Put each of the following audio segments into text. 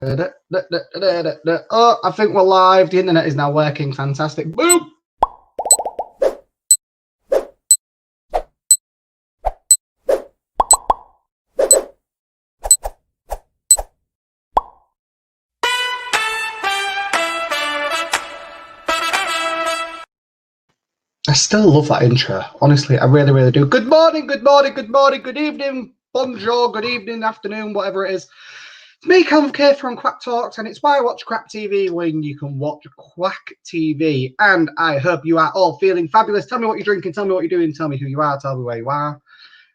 Oh, I think we're live. The internet is now working. Fantastic. Boom. I still love that intro. Honestly, I really, really do. Good morning, good morning, good morning, good evening, bonjour, good evening, afternoon, whatever it is. It's me, Calvin K from Kwak Talks, and it's why I watch Kwak TV when you can watch Kwak TV. And I hope you are all feeling fabulous. Tell me what you're drinking, tell me what you're doing, tell me who you are, tell me where you are.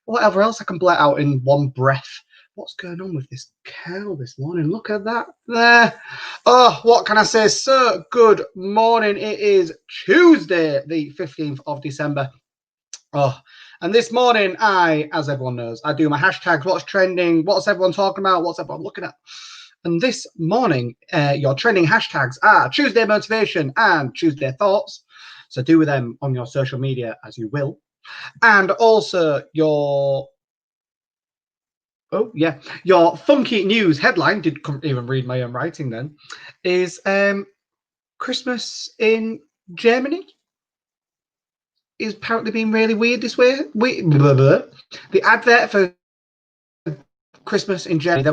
Whatever else I can blurt out in one breath. What's going on with this cow this morning? Look at that there. Oh, what can I say? So, good morning. It is Tuesday, the 15th of December. Oh, and this morning, as everyone knows, I do my hashtags. What's trending? What's everyone talking about? What's everyone looking at? And this morning, your trending hashtags are Tuesday Motivation and Tuesday Thoughts. So do with them on your social media as you will. And also your funky news headline, couldn't even read my own writing then, is Christmas in Germany is apparently being really weird this way. The advert for Christmas in Germany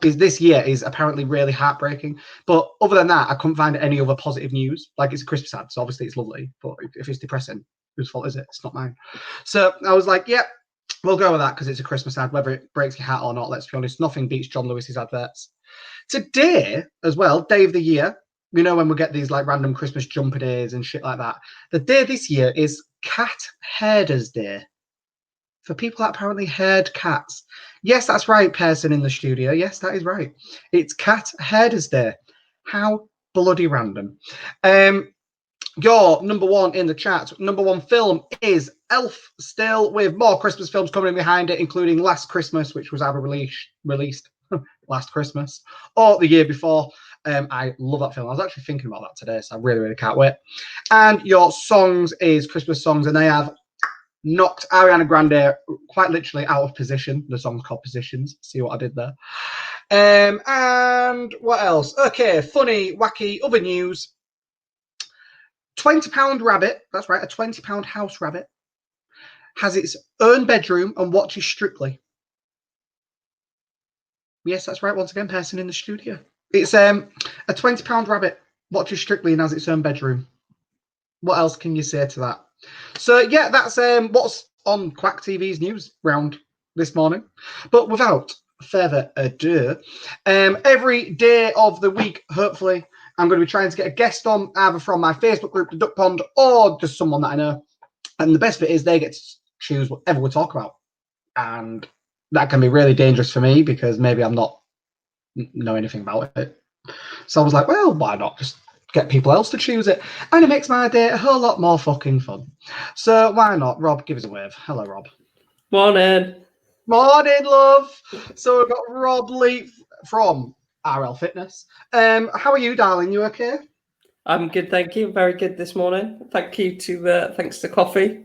this year is apparently really heartbreaking. But other than that, I couldn't find any other positive news. Like, it's a Christmas ad, so obviously it's lovely. But if it's depressing, whose fault is it? It's not mine. So I was like, yeah, we'll go with that because it's a Christmas ad, whether it breaks your heart or not. Let's be honest, nothing beats John Lewis's adverts. Today, as well, day of the year. You know, when we get these like random Christmas jumper days and shit like that. The day this year is Cat Herders Day. For people that apparently herd cats. Yes, that's right, person in the studio. Yes, that is right. It's Cat Herders Day. How bloody random. Your number one in the chat, number one film is Elf, still, with more Christmas films coming in behind it, including Last Christmas, which was either released last Christmas or the year before. I love that film. I was actually thinking about that today, so I really, really can't wait. And your songs is Christmas songs, and they have knocked Ariana Grande quite literally out of position. The song's called Positions. See what I did there? And what else? Okay, funny, wacky, other news. £20 rabbit, that's right, a £20 house rabbit, has its own bedroom and watches Strictly. Yes, that's right, once again, person in the studio. It's a £20 rabbit, watches Strictly and has its own bedroom. What else can you say to that? So, yeah, that's what's on Kwak TV's news round this morning. But without further ado, every day of the week, hopefully, I'm going to be trying to get a guest on, either from my Facebook group, the Duck Pond, or just someone that I know. And the best bit is they get to choose whatever we talk about. And that can be really dangerous for me because maybe I'm not know anything about it. So I was like, well, why not just get people else to choose it? And it makes my day a whole lot more fucking fun. So why not? Rob, give us a wave. Hello, Rob. Morning. Morning, love. So we've got Rob Leat from RL Fitness. How are you, darling? You okay? I'm good, thank you. Very good this morning. Thanks to coffee.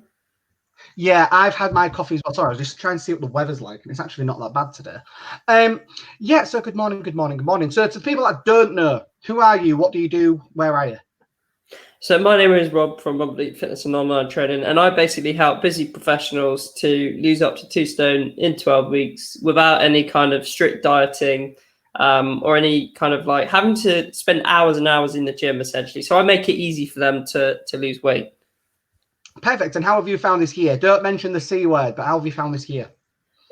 Yeah, I've had my coffee as well. Sorry, I was just trying to see what the weather's like, and it's actually not that bad today. Yeah, so good morning, good morning, good morning. So to people that don't know, who are you? What do you do? Where are you? So my name is Rob from Rob Leat Fitness and Online Training, and I basically help busy professionals to lose up to 2 stone in 12 weeks without any kind of strict dieting or any kind of like having to spend hours and hours in the gym, essentially. So I make it easy for them to lose weight. Perfect. And how have you found this year? Don't mention the C word, but how have you found this year?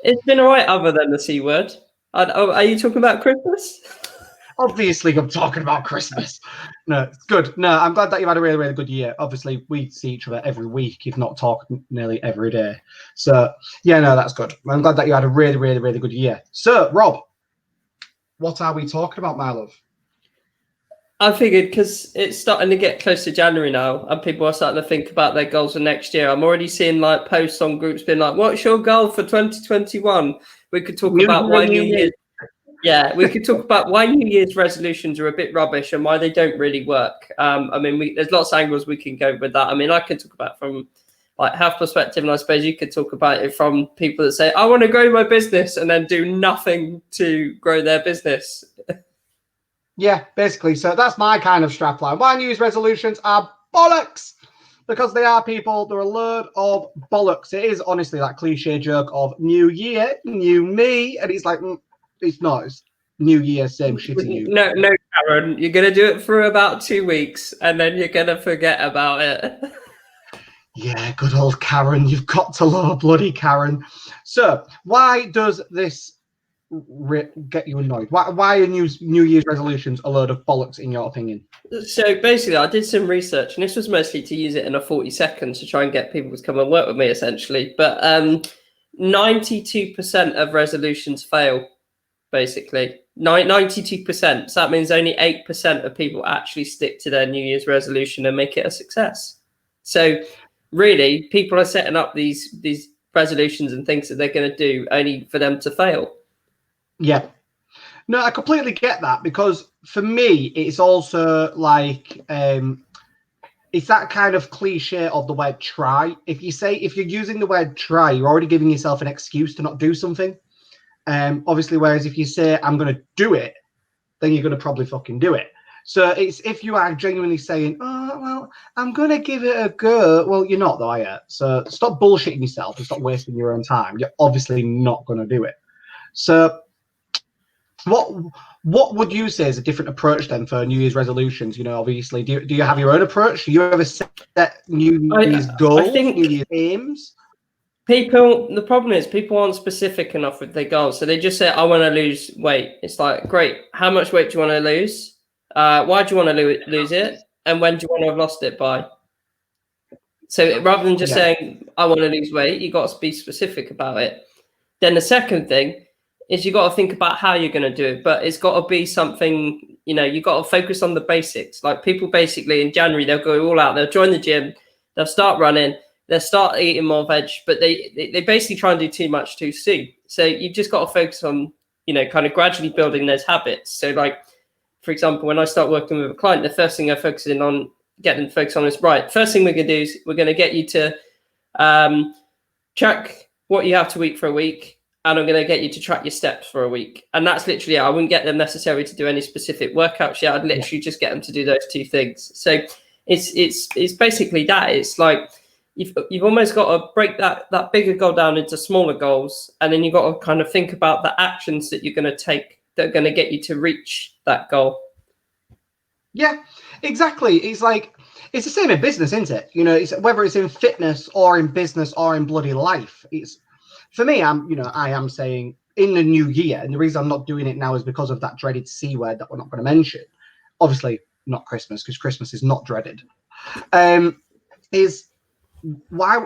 It's been all right other than the C word. Are you talking about Christmas? Obviously, I'm talking about Christmas. No, it's good. No, I'm glad that you've had a really, really good year. Obviously, we see each other every week, if not talk nearly every day. So, yeah, no, that's good. I'm glad that you had a really, really, really good year. So, Rob, what are we talking about, my love? I figured because it's starting to get close to January now and people are starting to think about their goals for next year. I'm already seeing like posts on groups being like, what's your goal for 2021? We could talk about why New Year's. Yeah, we could talk about why New Year's resolutions are a bit rubbish and why they don't really work. I mean, there's lots of angles we can go with that. I mean, I can talk about from like health perspective, and I suppose you could talk about it from people that say, I want to grow my business and then do nothing to grow their business. Yeah, basically. So that's my kind of strapline. Why New Year's resolutions are bollocks. Because they are, people. They're a load of bollocks. It is honestly that cliche joke of New Year, new me. And it's like, it's not. It's New Year, same shitty you. No, Karen. You're going to do it for about 2 weeks and then you're going to forget about it. Yeah, good old Karen. You've got to love bloody Karen. So why does this get you annoyed? Why are New Year's resolutions a load of bollocks, in your opinion? So basically, I did some research, and this was mostly to use it in a 40 seconds to try and get people to come and work with me, essentially. But 92% of resolutions fail, basically. 92%. So that means only 8% of people actually stick to their New Year's resolution and make it a success. So really, people are setting up these resolutions and things that they're going to do only for them to fail. Yeah. No, I completely get that, because for me, it's also like it's that kind of cliche of the word try. If you're using the word try, you're already giving yourself an excuse to not do something. Obviously, whereas if you say I'm going to do it, then you're going to probably fucking do it. So it's if you are genuinely saying, oh, well, I'm going to give it a go. Well, you're not, though, are you? So stop bullshitting yourself and stop wasting your own time. You're obviously not going to do it. So what would you say is a different approach then for New Year's resolutions? You know, obviously, do you have your own approach? Do you ever set New Year's goals, New Year's aims? The problem is people aren't specific enough with their goals. So they just say, I want to lose weight. It's like, great. How much weight do you want to lose? Why do you want to lose it? And when do you want to have lost it by? So rather than just saying, I want to lose weight, you got to be specific about it. Then the second thing is you got to think about how you're going to do it. But it's got to be something, you know, you got to focus on the basics. Like people basically in January, they'll go all out. They'll join the gym. They'll start running. They'll start eating more veg, but they basically try and do too much too soon. So you've just got to focus on, you know, kind of gradually building those habits. So like, for example, when I start working with a client, the first thing I focus in on, getting them focused on is, right, first thing we're going to do is we're going to get you to track what you have to eat for a week. And I'm going to get you to track your steps for a week. And that's literally it. I wouldn't get them necessarily to do any specific workouts yet. I'd literally just get them to do those two things. So it's basically that. It's like, you've almost got to break that bigger goal down into smaller goals, and then you've got to kind of think about the actions that you're going to take that are going to get you to reach that goal. Yeah, exactly. It's like, it's the same in business, isn't it? You know, it's whether it's in fitness or in business or in bloody life. It's, for me, I am saying in the new year, and the reason I'm not doing it now is because of that dreaded C word that we're not going to mention. Obviously, not Christmas, because Christmas is not dreaded. Is why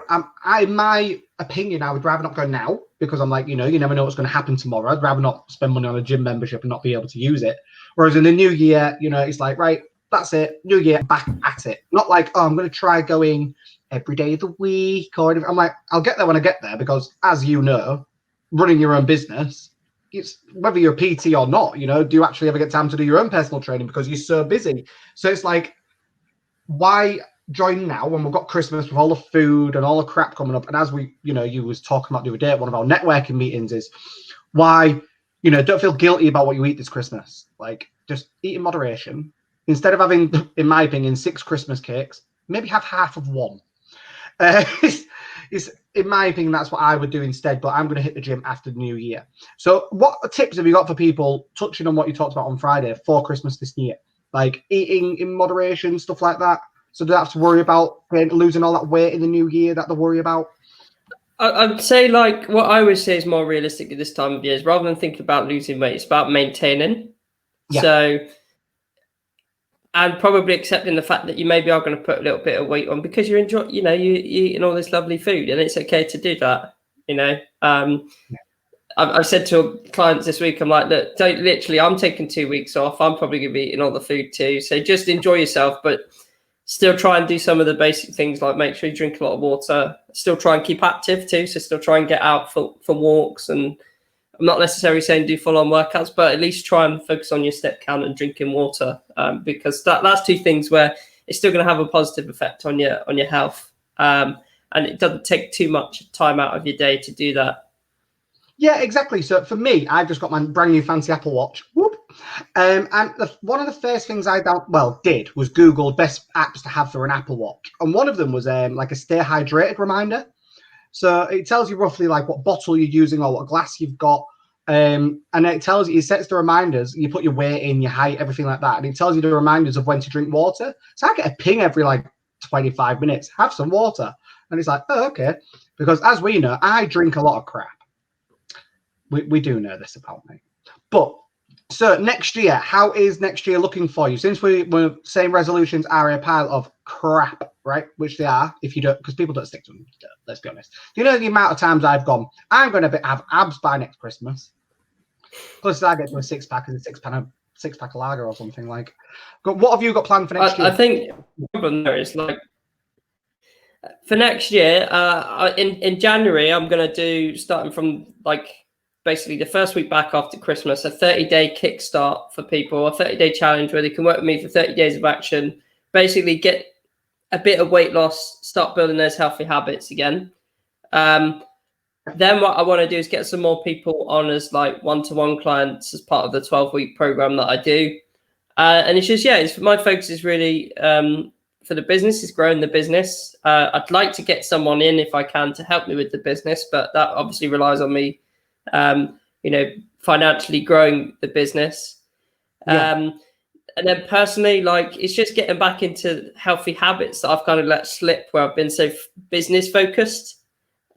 in my opinion, I would rather not go now, because I'm like, you know, you never know what's going to happen tomorrow. I'd rather not spend money on a gym membership and not be able to use it. Whereas in the new year, you know, it's like, right, that's it, new year, back at it. Not like, oh, I'm going to try going every day of the week, or I'm like, I'll get there when I get there, because as you know, running your own business, it's whether you're a PT or not, you know, do you actually ever get time to do your own personal training because you're so busy? So it's like, why join now when we've got Christmas with all the food and all the crap coming up? And as we, you know, you was talking about the other day at one of our networking meetings, is why, you know, don't feel guilty about what you eat this Christmas. Like, just eat in moderation. Instead of having, in my opinion, 6 Christmas cakes, maybe have half of one. It's in my opinion, that's what I would do instead. But I'm going to hit the gym after the new year. So what tips have you got for people, touching on what you talked about on Friday, for Christmas this year? Like eating in moderation, stuff like that. So do they have to worry about losing all that weight in the new year that they worry about? I'd say, like, what I would say is more realistic at this time of year is, rather than thinking about losing weight, it's about maintaining. Yeah. So, and probably accepting the fact that you maybe are going to put a little bit of weight on because you're enjoying, you know, you're eating all this lovely food, and it's okay to do that. You know, I've said to clients this week, I'm like, look, literally, I'm taking 2 weeks off. I'm probably going to be eating all the food too. So just enjoy yourself, but still try and do some of the basic things, like make sure you drink a lot of water. Still try and keep active too. So still try and get out for walks. And I'm not necessarily saying do full on workouts, but at least try and focus on your step count and drinking water, because that's 2 things where it's still going to have a positive effect on your health. And it doesn't take too much time out of your day to do that. Yeah, exactly. So for me, I've just got my brand new fancy Apple Watch. Whoop. And one of the first things I did was Google best apps to have for an Apple Watch, and one of them was like a stay hydrated reminder. So it tells you roughly like what bottle you're using or what glass you've got. And it tells you, it sets the reminders. You put your weight in, your height, everything like that. And it tells you the reminders of when to drink water. So I get a ping every like 25 minutes, have some water. And it's like, oh, okay. Because as we know, I drink a lot of crap. We do know this about me. But so next year, how is next year looking for you? Since we're saying resolutions are a pile of crap, right? Which they are, if you don't, because people don't stick to them. Let's be honest. Do you know the amount of times I've gone, I'm going to have abs by next Christmas. Plus, I get to a six pack and a six pack of lager or something like. What have you got planned for next year? I think the problem there is like for next year, in January, I'm going to do, starting from like basically the first week back after Christmas, a 30-day kickstart for people, a 30-day challenge where they can work with me for 30 days of action, basically get a bit of weight loss, start building those healthy habits again. Then what I want to do is get some more people on as like one-to-one clients as part of the 12-week program that I do. And it's just, my focus is really for the business is growing the business. I'd like to get someone in if I can to help me with the business, but that obviously relies on me, financially growing the business. Yeah. And then personally, like it's just getting back into healthy habits that I've kind of let slip where I've been so business focused.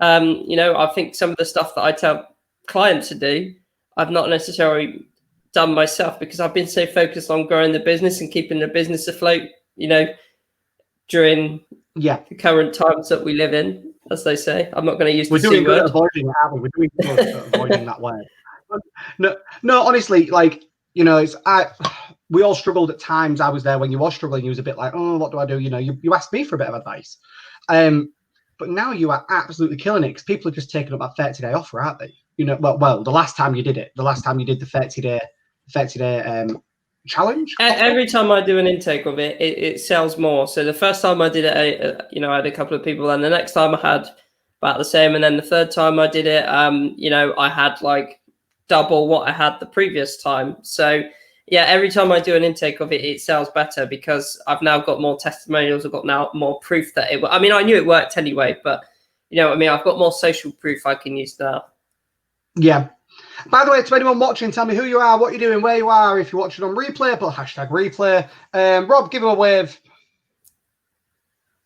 I think some of the stuff that I tell clients to do, I've not necessarily done myself because I've been so focused on growing the business and keeping the business afloat, during the current times that we live in, as they say. I'm not going to use the C word. We're doing good at avoiding it, aren't we? We're doing good at avoiding that word. No, honestly, like, we all struggled at times. I was there when you were struggling. You was a bit like, oh, what do I do? You asked me for a bit of advice. But now you are absolutely killing it because people are just taking up that 30 day offer, aren't they? Well, the last time you did it, the 30 day challenge. Every time I do an intake of it, it sells more. So the first time I did it, I had a couple of people, and the next time I had about the same, and then the third time I did it, I had like double what I had the previous time. So yeah, every time I do an intake of it, it sells better because I've now got more testimonials. I've got now more proof that it. I mean, I knew it worked anyway, but I've got more social proof I can use now. Yeah. By the way, to anyone watching, tell me who you are, what you're doing, where you are. If you're watching on replay, put #replay. Rob, give him a wave.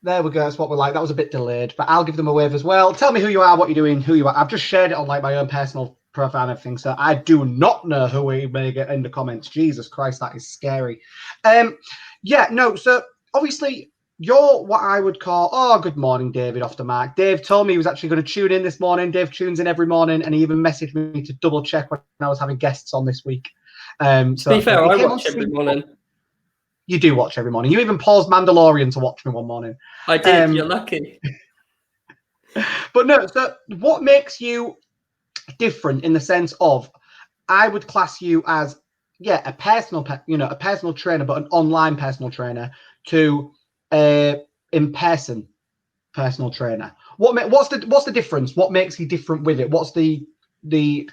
There we go. That's what we're like. That was a bit delayed, but I'll give them a wave as well. Tell me who you are, what you're doing, who you are. I've just shared it on like my own personal profile and everything, so I do not know who we may get in the comments. Jesus Christ, that is scary. So obviously you're what I would call, good morning, David, off the mark. Dave told me he was actually going to tune in this morning. Dave tunes in every morning, and he even messaged me to double check when I was having guests on this week. To be fair, I watch every morning. You do watch every morning. You even paused Mandalorian to watch me one morning. I did. You're lucky. But no, so what makes you different in the sense of, I would class you as a personal trainer, but an online personal trainer to in-person personal trainer. What's the difference? What makes you different with it? What's the difference?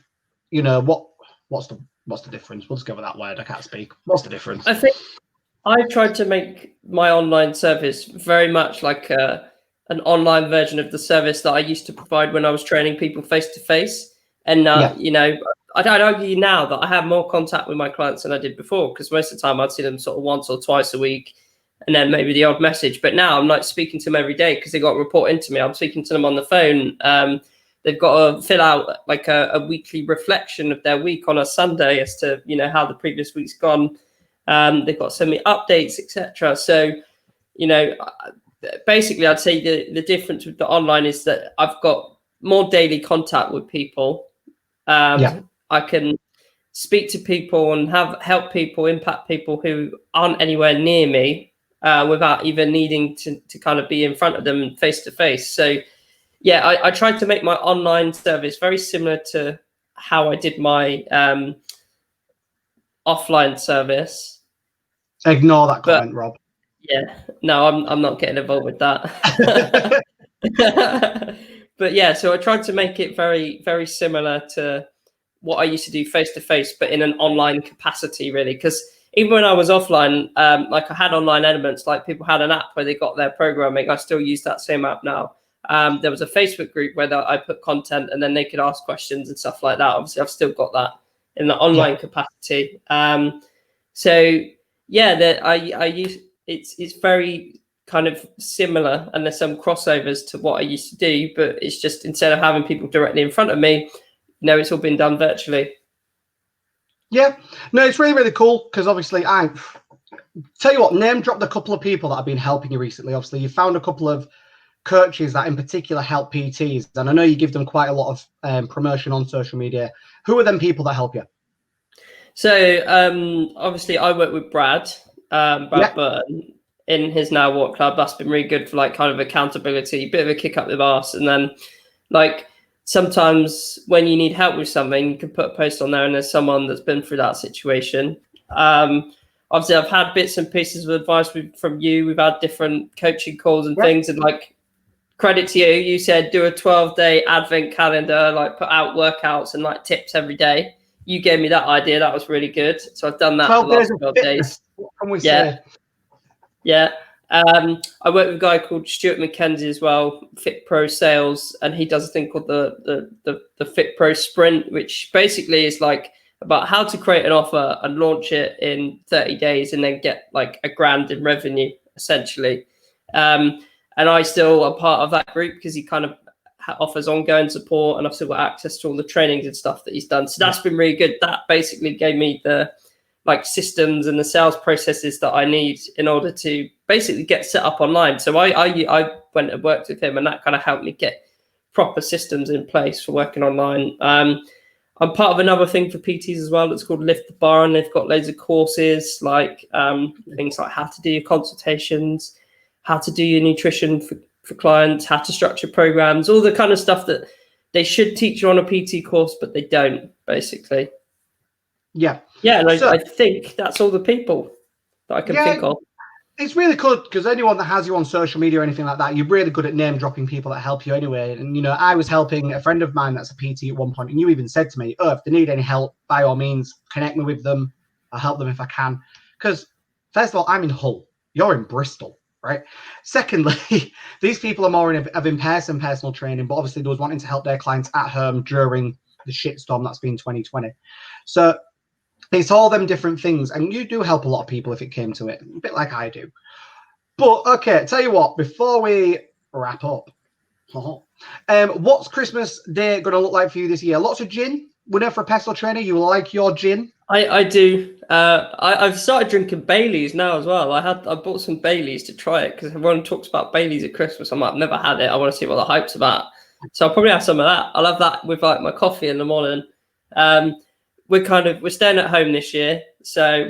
We'll just go with that word. I can't speak. What's the difference? I think I tried to make my online service very much like an online version of the service that I used to provide when I was training people face to face. And I'd argue now that I have more contact with my clients than I did before, because most of the time I'd see them sort of once or twice a week, and then maybe the odd message. But now I'm like speaking to them every day because they got a report into me. I'm speaking to them on the phone. They've got to fill out like a weekly reflection of their week on a Sunday as to how the previous week's gone. They've got to send me updates, etc. So basically I'd say the difference with the online is that I've got more daily contact with people. I can speak to people and help people, impact people who aren't anywhere near me without even needing to kind of be in front of them face to face. So I tried to make my online service very similar to how I did my offline service. Ignore that comment, Rob. Yeah, no, I'm not getting involved with that. But yeah, so I tried to make it very, very similar to what I used to do face to face, but in an online capacity, really. Because even when I was offline, like I had online elements, like people had an app where they got their programming. I still use that same app now. There was a Facebook group where I put content and then they could ask questions and stuff like that. Obviously, I've still got that in the online capacity. So yeah, that I use it's very kind of similar, and there's some crossovers to what I used to do, but it's just instead of having people directly in front of me, it's all been done virtually. Yeah, no, it's really, really cool because obviously I tell you what, name dropped a couple of people that have been helping you recently. Obviously, you found a couple of coaches that in particular help PTs, and I know you give them quite a lot of promotion on social media. Who are them people that help you? So obviously I work with Brad Burton in his Now What Club. That's been really good for like kind of accountability, bit of a kick up the arse. And then like sometimes when you need help with something, you can put a post on there and there's someone that's been through that situation. Obviously I've had bits and pieces of advice from you. We've had different coaching calls and things, and like credit to you, you said do a 12-day advent calendar, like put out workouts and like tips every day. You gave me that idea. That was really good. So I've done that 12 for the last days 12 days. What can we Yeah. say? Yeah. I work with a guy called Stuart McKenzie as well, Fit Pro Sales, and he does a thing called the Fit Pro Sprint, which basically is like about how to create an offer and launch it in 30 days and then get like $1,000 in revenue, essentially. And I still am part of that group because he kind of offers ongoing support, and I've still got access to all the trainings and stuff that he's done. So that's been really good. That basically gave me the like systems and the sales processes that I need in order to basically get set up online. So I went and worked with him, and that kind of helped me get proper systems in place for working online. I'm part of another thing for PTs as well. It's called Lift the Bar, and they've got loads of courses like things like how to do your consultations, how to do your nutrition for clients, how to structure programs, all the kind of stuff that they should teach you on a PT course, but they don't, basically. Yeah. Yeah, and I think that's all the people that I can think of. It's really good because anyone that has you on social media or anything like that, you're really good at name dropping people that help you anyway. And, I was helping a friend of mine that's a PT at one point, and you even said to me, oh, if they need any help, by all means, connect me with them. I'll help them if I can. Because, first of all, I'm in Hull. You're in Bristol. Right. Secondly, these people are more of in-person personal training, but obviously those wanting to help their clients at home during the shitstorm that's been 2020. So it's all them different things, and you do help a lot of people if it came to it, a bit like I do. But okay, tell you what, before we wrap up, what's Christmas Day going to look like for you this year? Lots of gin. We know for a personal trainer, you like your gin. I do. I've started drinking Baileys now as well. I bought some Baileys to try it because everyone talks about Baileys at Christmas. I'm like, I've never had it. I want to see what the hype's about. So I'll probably have some of that. I'll have that with like my coffee in the morning. We're staying at home this year, so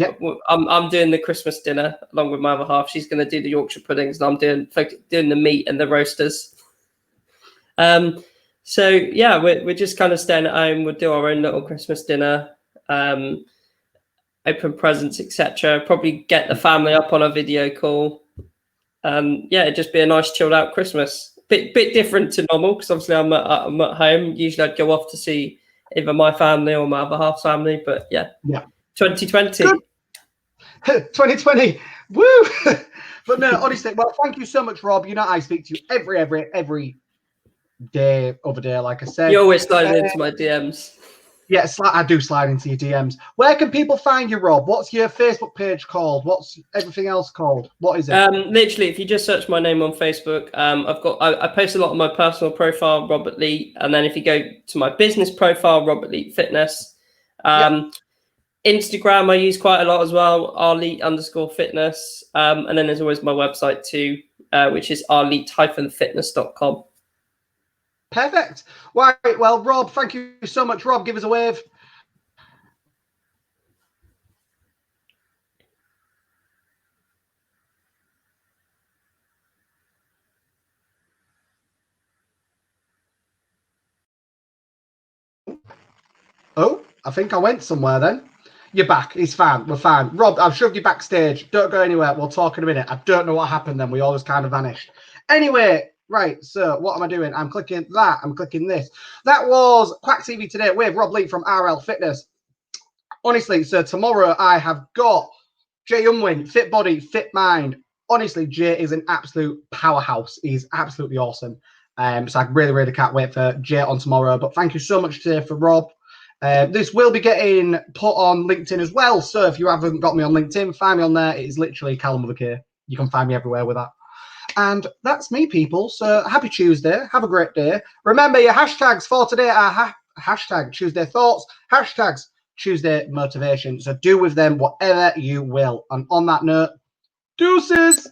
I'm doing the Christmas dinner along with my other half. She's going to do the Yorkshire puddings, and I'm doing the meat and the roasters. So yeah, we're just kind of staying at home. We'll do our own little Christmas dinner. Open presents, etc. Probably get the family up on a video call. It'd just be a nice chilled out Christmas. Bit different to normal because obviously I'm at home. Usually I'd go off to see either my family or my other half's family. But yeah. 2020. 2020. Woo! But no, honestly, well, thank you so much, Rob. I speak to you every day over there, like I said. You always slide into my DMs. Yeah, I do slide into your DMs. Where can people find you, Rob? What's your Facebook page called? What's everything else called? What is it? Literally, if you just search my name on Facebook, I post a lot on my personal profile, Robert Leat, and then if you go to my business profile, Robert Leat Fitness. Instagram I use quite a lot as well, rleat_fitness. And then there's always my website too, which is rleat-fitness.com. Perfect. Right. Well, Rob, thank you so much. Rob, give us a wave. Oh, I think I went somewhere then. You're back. It's fine. We're fine. Rob, I've shoved you backstage. Don't go anywhere. We'll talk in a minute. I don't know what happened then. We always kind of vanished. Anyway, Right, so what am I doing? I'm clicking that. I'm clicking this. That was Kwak TV today with Rob Leat from RL Fitness. Honestly, so tomorrow I have got Jay Unwin, Fit Body, Fit Mind. Honestly, Jay is an absolute powerhouse. He's absolutely awesome. So I really, really can't wait for Jay on tomorrow. But thank you so much today for Rob. This will be getting put on LinkedIn as well. So if you haven't got me on LinkedIn, find me on there. It is literally Callum with a K. You can find me everywhere with that. And that's me, people. So happy Tuesday. Have a great day. Remember, your hashtags for today are hashtag Tuesday Thoughts, hashtags Tuesday Motivation. So do with them whatever you will. And on that note, deuces.